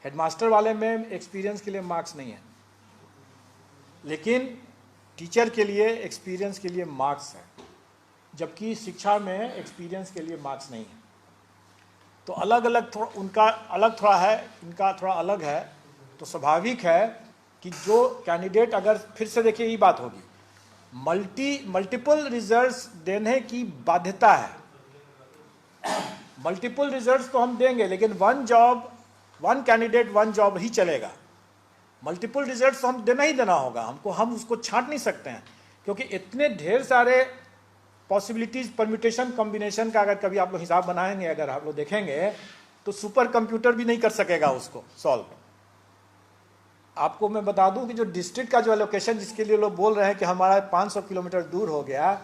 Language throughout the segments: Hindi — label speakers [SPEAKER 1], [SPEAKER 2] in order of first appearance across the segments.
[SPEAKER 1] हेडमास्टर वाले में एक्सपीरियंस के लिए मार्क्स नहीं है, लेकिन टीचर के लिए एक्सपीरियंस के लिए मार्क्स है, जबकि शिक्षा में एक्सपीरियंस के लिए मार्क्स नहीं है। तो अलग अलग थोड़ा उनका अलग थोड़ा है, इनका थोड़ा अलग है। तो स्वाभाविक है कि जो कैंडिडेट, अगर फिर से देखिए यही बात होगी, मल्टीपल रिजल्ट्स देने की बाध्यता है। मल्टीपल रिजल्ट्स तो हम देंगे, लेकिन वन कैंडिडेट वन जॉब ही चलेगा। मल्टीपल रिजल्ट्स तो हम देना ही देना होगा हमको, हम उसको छांट नहीं सकते हैं, क्योंकि इतने ढेर सारे पॉसिबिलिटीज, परम्यूटेशन, कॉम्बिनेशन का अगर कभी आप लोग हिसाब बनाएंगे, अगर आप लोग देखेंगे, तो सुपर कंप्यूटर भी नहीं कर सकेगा उसको सॉल्व। आपको मैं बता दूं कि जो डिस्ट्रिक्ट का जो एलोकेशन जिसके लिए लोग बोल रहे हैं कि हमारा 500 किलोमीटर दूर हो गया,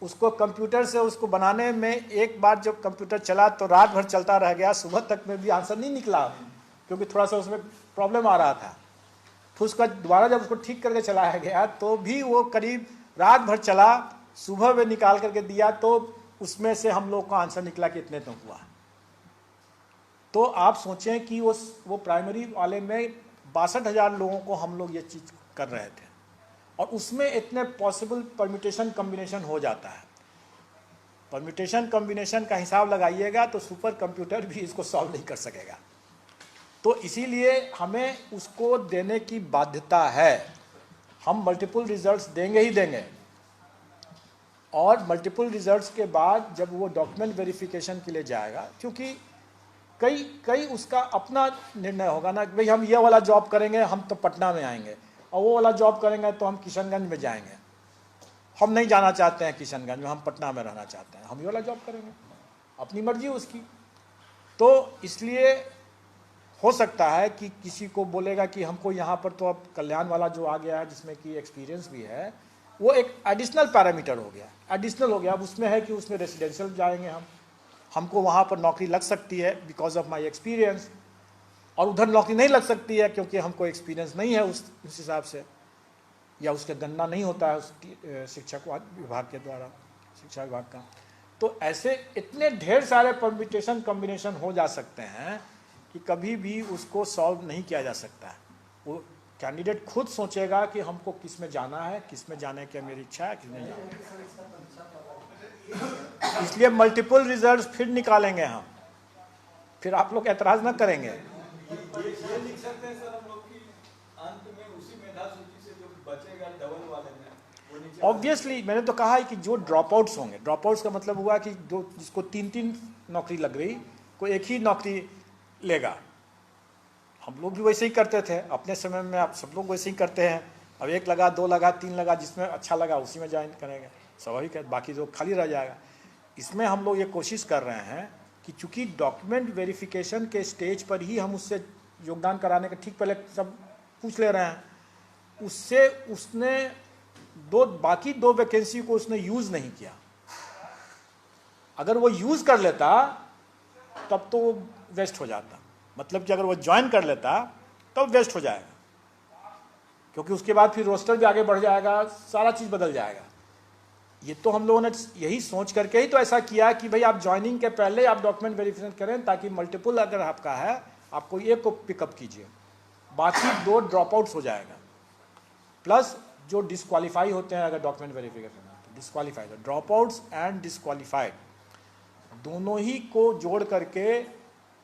[SPEAKER 1] उसको कंप्यूटर से उसको बनाने में एक बार जब कंप्यूटर चला तो रात भर चलता रह गया, सुबह तक में भी आंसर नहीं निकला, क्योंकि थोड़ा सा उसमें प्रॉब्लम आ रहा था। फिर उसका दोबारा जब उसको ठीक करके चलाया गया तो भी वो करीब रात भर चला, सुबह में निकाल करके दिया, तो उसमें से हम लोग का आंसर निकला कि इतने तो हुआ। तो आप सोचें कि वो प्राइमरी वाले में 62,000 लोगों को हम लोग ये चीज़ कर रहे थे, और उसमें इतने पॉसिबल परम्यूटेशन कॉम्बिनेशन हो जाता है। परम्यूटेशन कॉम्बिनेशन का हिसाब लगाइएगा तो सुपर कंप्यूटर भी इसको सॉल्व नहीं कर सकेगा। तो इसीलिए हमें उसको देने की बाध्यता है। हम मल्टीपल रिजल्ट्स देंगे ही देंगे, और मल्टीपल रिजल्ट्स के बाद जब वो डॉक्यूमेंट वेरिफिकेशन के लिए जाएगा, क्योंकि कई उसका अपना निर्णय होगा ना कि भाई हम ये वाला जॉब करेंगे हम तो पटना में आएंगे, और वो वाला जॉब करेंगे तो हम किशनगंज में जाएंगे। हम नहीं जाना चाहते हैं किशनगंज में, हम पटना में रहना चाहते हैं, हम ये वाला जॉब करेंगे, अपनी मर्जी उसकी। तो इसलिए हो सकता है कि किसी को बोलेगा कि हमको यहाँ पर तो अब कल्याण वाला जो आ गया है जिसमें कि एक्सपीरियंस भी है, वो एक एडिशनल पैरामीटर हो गया, एडिशनल हो गया। अब उसमें है कि उसमें रेसिडेंशियल जाएंगे हमको वहाँ पर नौकरी लग सकती है बिकॉज ऑफ माई एक्सपीरियंस, और उधर नौकरी नहीं लग सकती है क्योंकि हमको एक्सपीरियंस नहीं है उस हिसाब से, या उसके गणना नहीं होता है उस शिक्षक विभाग के द्वारा, शिक्षा विभाग का। तो ऐसे इतने ढेर सारे परम्यूटेशन कॉम्बिनेशन हो जा सकते हैं कि कभी भी उसको सॉल्व नहीं किया जा सकता है। वो कैंडिडेट खुद सोचेगा कि हमको किस में जाना है, किस में जाने की मेरी इच्छा है, किस में जाना है। इसलिए मल्टीपल रिजल्ट्स फिर निकालेंगे हम, फिर आप लोग एतराज ना करेंगे।
[SPEAKER 2] ये लिख सकते हैं सर हम लोग की अंत में उसी मेधा सूची से जो बचेगा डबल वाले में वो नीचे।
[SPEAKER 1] ऑब्वियसली मैंने तो कहा है कि जो ड्रॉप आउट्स होंगे, ड्रॉप आउट्स का मतलब हुआ कि जो जिसको 3-3 नौकरी लग गई, कोई एक ही नौकरी लेगा। हम लोग भी वैसे ही करते थे अपने समय में, आप सब लोग वैसे ही करते हैं। अब 1 लगा, 2 लगा, 3 लगा, जिसमें अच्छा लगा उसी में ज्वाइन करेंगे, स्वाभाविक है, बाकी जो खाली रह जाएगा। इसमें हम लोग ये कोशिश कर रहे हैं कि चूंकि डॉक्यूमेंट वेरिफिकेशन के स्टेज पर ही हम उससे योगदान कराने के ठीक पहले सब पूछ ले रहे हैं, उससे उसने बाकी 2 वैकेंसी को उसने यूज़ नहीं किया। अगर वो यूज़ कर लेता तब तो वो वेस्ट हो जाता, मतलब कि अगर वो ज्वाइन कर लेता तब वेस्ट हो जाएगा, क्योंकि उसके बाद फिर रोस्टर भी आगे बढ़ जाएगा, सारा चीज़ बदल जाएगा। ये तो हम लोगों ने यही सोच करके ही तो ऐसा किया कि भाई आप ज्वाइनिंग के पहले आप डॉक्यूमेंट वेरिफिकेशन करें, ताकि मल्टीपल अगर आपका है आपको एक को पिकअप कीजिए, बाकी 2 ड्रॉप आउट्स हो जाएगा। प्लस जो डिस्क्वालीफाई होते हैं अगर डॉक्यूमेंट वेरिफिकेशन, तो disqualified, drop outs and disqualified दोनों ही को जोड़ करके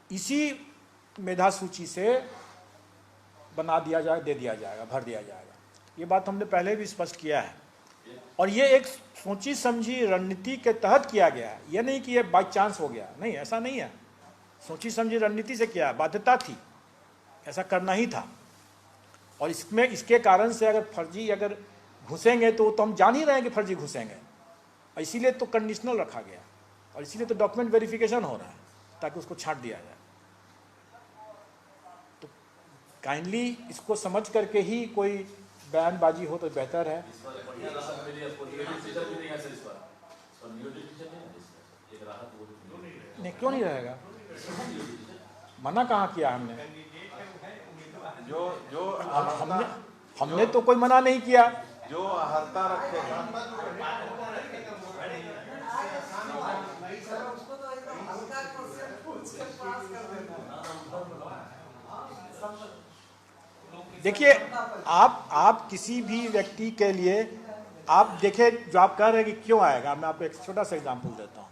[SPEAKER 1] इसी मेधा सूची से बना दिया जाए, दे दिया जाएगा, भर दिया जाएगा। ये बात हमने पहले भी स्पष्ट किया है, और ये एक सोची समझी रणनीति के तहत किया गया है। ये नहीं कि ये बाई चांस हो गया, नहीं, ऐसा नहीं है। सोची समझी रणनीति से किया, बाध्यता थी, ऐसा करना ही था। और इसमें इसके कारण से अगर फर्जी अगर घुसेंगे तो हम जान ही रहे हैं कि फर्जी घुसेंगे, इसीलिए तो कंडीशनल रखा गया, और इसीलिए तो डॉक्यूमेंट वेरिफिकेशन हो रहा है ताकि उसको छांट दिया जाए। तो काइंडली इसको समझ करके ही कोई बयानबाजी हो तो बेहतर है। नहीं, क्यों नहीं रहेगा, मना कहाँ किया हमने?
[SPEAKER 2] जो
[SPEAKER 1] हमने तो कोई मना नहीं किया।
[SPEAKER 2] जो अहर्ता रखेगा
[SPEAKER 1] देखिए, आप किसी भी व्यक्ति के लिए आप देखें, जो आप कह रहे हैं कि क्यों आएगा, मैं आपको एक छोटा सा एग्जांपल देता हूँ।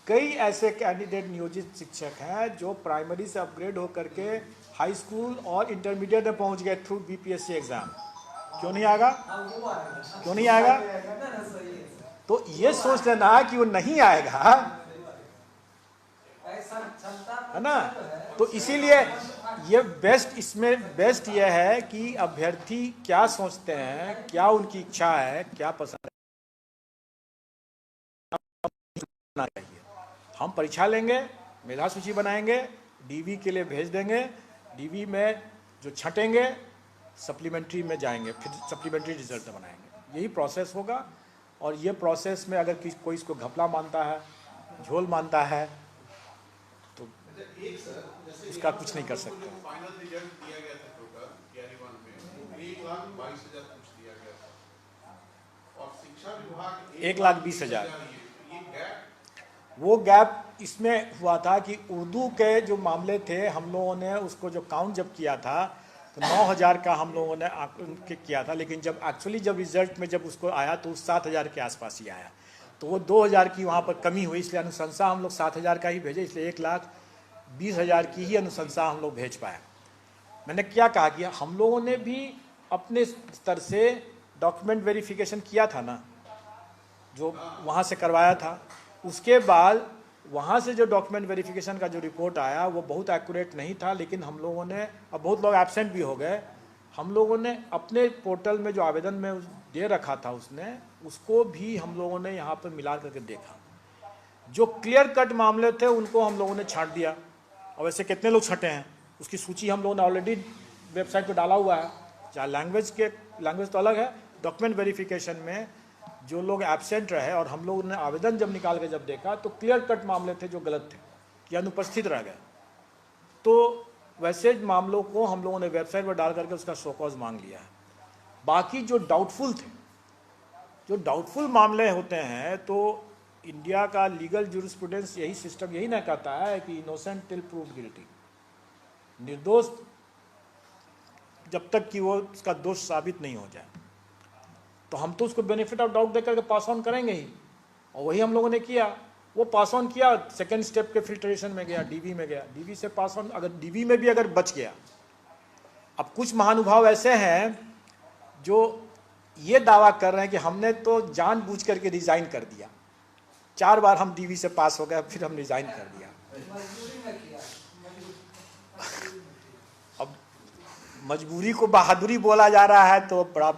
[SPEAKER 1] कई ऐसे कैंडिडेट नियोजित शिक्षक हैं जो प्राइमरी से अपग्रेड होकर के हाई स्कूल और इंटरमीडिएट में पहुंच गए थ्रू बीपीएससी एग्जाम। क्यों नहीं आएगा? क्यों नहीं आएगा? तो ये सोच लेना कि वो नहीं आएगा, है ना। तो इसीलिए ये इसमें बेस्ट ये है कि अभ्यर्थी क्या सोचते हैं, क्या उनकी इच्छा है, क्या पसंद है। हम परीक्षा लेंगे, मेधा सूची बनाएंगे, डीवी के लिए भेज देंगे, डीवी में जो छटेंगे सप्लीमेंट्री में जाएंगे, फिर सप्लीमेंट्री रिजल्ट बनाएंगे। यही प्रोसेस होगा। और ये प्रोसेस में अगर कोई इसको घपला मानता है, झोल मानता है, तो इसका कुछ नहीं कर सकते।
[SPEAKER 3] फाइनल रिजल्ट दिया गया था टोटल टीआरई 1 में 1,22,000 कुछ दिया गया था और शिक्षा विभाग
[SPEAKER 1] 1,20,000।
[SPEAKER 3] ये गैप,
[SPEAKER 1] वो गैप इसमें हुआ था कि उर्दू के जो मामले थे, हम लोगों ने उसको जो काउंट जब किया था तो 9,000 का हम लोगों ने किया था, लेकिन जब एक्चुअली जब रिजल्ट में जब उसको आया तो 7,000 के आसपास ही आया। तो वो 2,000 की वहाँ पर कमी हुई, इसलिए अनुशंसा हम लोग 7,000 का ही भेजे, इसलिए 1,20,000 की ही अनुशंसा हम लोग भेज पाए। मैंने क्या कहा कि हम लोगों ने भी अपने स्तर से डॉक्यूमेंट वेरिफिकेशन किया था ना, जो वहाँ से करवाया था। उसके बाद वहाँ से जो डॉक्यूमेंट वेरिफिकेशन का जो रिपोर्ट आया वो बहुत एक्यूरेट नहीं था, लेकिन हम लोगों ने, अब बहुत लोग एब्सेंट भी हो गए, हम लोगों ने अपने पोर्टल में जो आवेदन में दे रखा था उसको भी हम लोगों ने यहाँ पर मिला करके देखा। जो क्लियर कट मामले थे उनको हम लोगों ने छांट दिया। और वैसे कितने लोग छंटे हैं उसकी सूची हम लोगों ने ऑलरेडी वेबसाइट पर डाला हुआ है। चाहे लैंग्वेज तो अलग है, डॉक्यूमेंट वेरिफिकेशन में जो लोग एब्सेंट रहे और हम लोगों ने आवेदन जब निकाल के जब देखा तो क्लियर कट मामले थे जो गलत थे या अनुपस्थित रह गए। तो वैसे मामलों को हम लोगों ने वेबसाइट पर डाल करके उसका शो कॉज मांग लिया है। बाकी जो डाउटफुल थे, जो डाउटफुल मामले होते हैं, तो इंडिया का लीगल जूरिस्प्रूडेंस यही सिस्टम यही ना कहता है कि इनोसेंट टिल प्रूव्ड गिल्टी, निर्दोष जब तक कि वो उसका दोष साबित नहीं हो जाए। तो हम तो उसको बेनिफिट ऑफ डाउट देकर के पास ऑन करेंगे ही, और वही हम लोगों ने किया। वो पास ऑन किया, सेकेंड स्टेप के फिल्ट्रेशन में गया, डीवी में गया, डीवी से पास ऑन, अगर डीवी में भी अगर बच गया। अब कुछ महानुभाव ऐसे हैं जो ये दावा कर रहे हैं कि हमने तो जानबूझ करके रिजाइन कर दिया, 4 बार हम डीवी से पास हो गए फिर हम रिजाइन कर दिया। अब मजबूरी को बहादुरी बोला जा रहा है तो बड़ा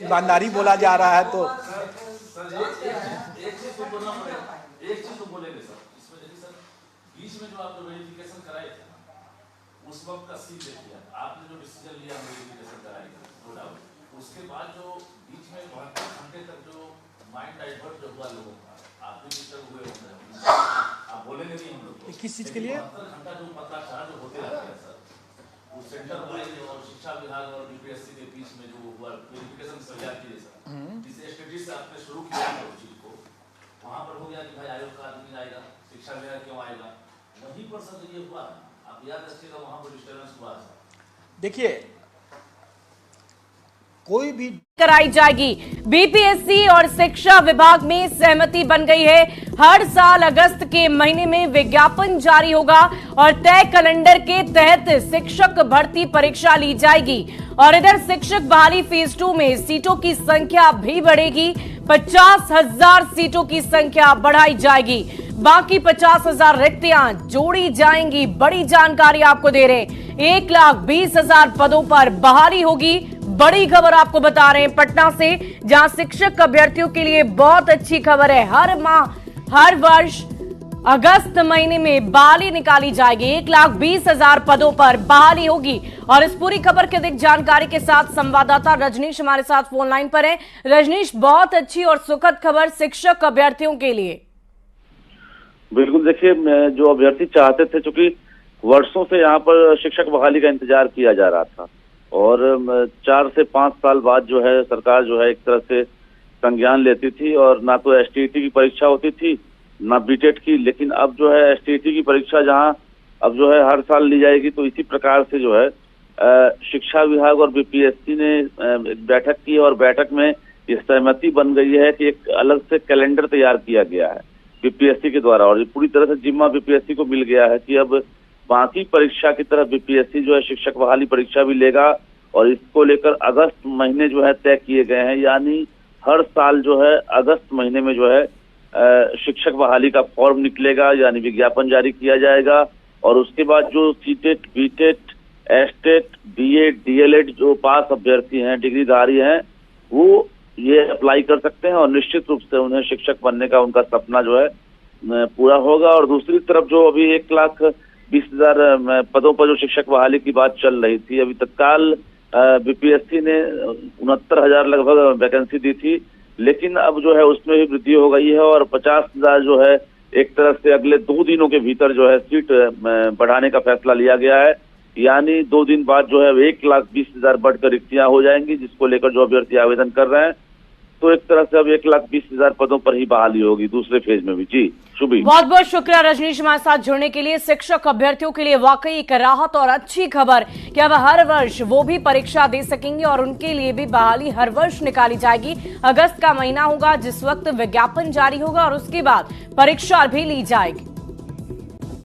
[SPEAKER 1] ईमानदारी बोला जा रहा है। तो
[SPEAKER 4] एक चीज तो बोलेंगे सर, इसमें देखिए सर, बीच में जो आपने वेरिफिकेशन कराए थे उस वक्त का सीन देखिए, आपने जो डिसीजन लिया वेरिफिकेशन कराएगा नो डाउट, उसके बाद जो बीच में 72 घंटे तक जो माइंड डाइवर्ट जो हुआ लोगों का, आप भी डिस्टर्ब हुए होंगे, आप बोलेंगे नहीं हम लोग
[SPEAKER 1] किस चीज के लिए
[SPEAKER 4] 72 घंटा जो पत्राचार जो होते रहते हैं सर, वो सेंटर वाइज और शिक्षा विभाग और बीपीएससी के बीच में जो हुआ वेरिफिकेशन तैयार किए सर, जिस स्ट्रेटजी से आपने शुरू किया था उस चीज को, वहाँ पर हो गया कि भाई आयोग का आदमी आएगा, शिक्षा विभाग क्यों आएगा, वहीं पर सर ये हुआ, आप याद रखिएगा वहाँ पर डिस्टर्बेंस हुआ सर।
[SPEAKER 1] देखिए, कोई भी
[SPEAKER 5] कराई जाएगी। बीपीएससी और शिक्षा विभाग में सहमति बन गई है। हर साल अगस्त के महीने में विज्ञापन जारी होगा और तय कैलेंडर के तहत शिक्षक भर्ती परीक्षा ली जाएगी। और इधर शिक्षक बहाली फेज 2 में सीटों की संख्या भी बढ़ेगी। 50,000 सीटों की संख्या बढ़ाई जाएगी, बाकी 50,000 रिक्तियां जोड़ी जाएंगी। बड़ी जानकारी आपको दे रहे हैं, 1,20,000 पदों पर बहाली होगी। बड़ी खबर आपको बता रहे हैं पटना से, जहां शिक्षक अभ्यर्थियों के लिए बहुत अच्छी खबर है। हर माह, हर वर्ष अगस्त महीने में बहाली निकाली जाएगी। 1,20,000 पदों पर बहाली होगी। और इस पूरी खबर के अधिक जानकारी के साथ संवाददाता रजनीश हमारे साथ फोन लाइन पर है। रजनीश, बहुत अच्छी और सुखद खबर शिक्षक अभ्यर्थियों के लिए।
[SPEAKER 6] बिल्कुल, देखिए, जो अभ्यर्थी चाहते थे, चूंकि वर्षों से यहाँ पर शिक्षक बहाली का इंतजार किया जा रहा था और 4 से 5 साल बाद जो है सरकार जो है एक तरह से संज्ञान लेती थी, और ना तो एसटीईटी की परीक्षा होती थी ना बीटेट की, लेकिन अब जो है एसटीईटी की परीक्षा जहां अब जो है हर साल ली जाएगी, तो इसी प्रकार से जो है शिक्षा विभाग और बीपीएससी ने एक बैठक की और बैठक में ये सहमति बन गई है कि एक अलग से कैलेंडर तैयार किया गया है बीपीएससी के द्वारा, और ये पूरी तरह से जिम्मा बीपीएससी को मिल गया है कि अब बाकी परीक्षा की तरह बीपीएससी जो है शिक्षक बहाली परीक्षा भी लेगा, और इसको लेकर अगस्त महीने जो है तय किए गए हैं। यानी हर साल जो है अगस्त महीने में जो है शिक्षक बहाली का फॉर्म निकलेगा, यानी विज्ञापन जारी किया जाएगा, और उसके बाद जो सीटेट, बीटेट, एस्टेट, बीएड, डीएलएड जो पास अभ्यर्थी हैं, डिग्रीधारी हैं, वो ये अप्लाई कर सकते हैं और निश्चित रूप से उन्हें शिक्षक बनने का उनका सपना जो है पूरा होगा। और दूसरी तरफ जो अभी 1,20,000 पदों पर जो शिक्षक बहाली की बात चल रही थी, अभी तत्काल बीपीएससी ने 69,000 लगभग वैकेंसी दी थी, लेकिन अब जो है उसमें भी वृद्धि हो गई है और 50,000 जो है एक तरह से अगले 2 दिनों के भीतर जो है सीट बढ़ाने का फैसला लिया गया है। यानी 2 दिन बाद जो है 1,20,000 बढ़कर रिक्तियां हो जाएंगी, जिसको लेकर जो अभ्यर्थी आवेदन कर रहे हैं, तो एक तरह से अब 1,20,000 पदों पर ही बहाली होगी दूसरे फेज में भी। जी शुभी,
[SPEAKER 5] बहुत बहुत शुक्रिया रजनीश हमारे साथ जुड़ने के लिए। शिक्षक अभ्यर्थियों के लिए वाकई एक राहत और अच्छी खबर कि अब हर वर्ष वो भी परीक्षा दे सकेंगे और उनके लिए भी बहाली हर वर्ष निकाली जाएगी। अगस्त का महीना होगा जिस वक्त विज्ञापन जारी होगा और उसके बाद परीक्षा भी ली जाएगी।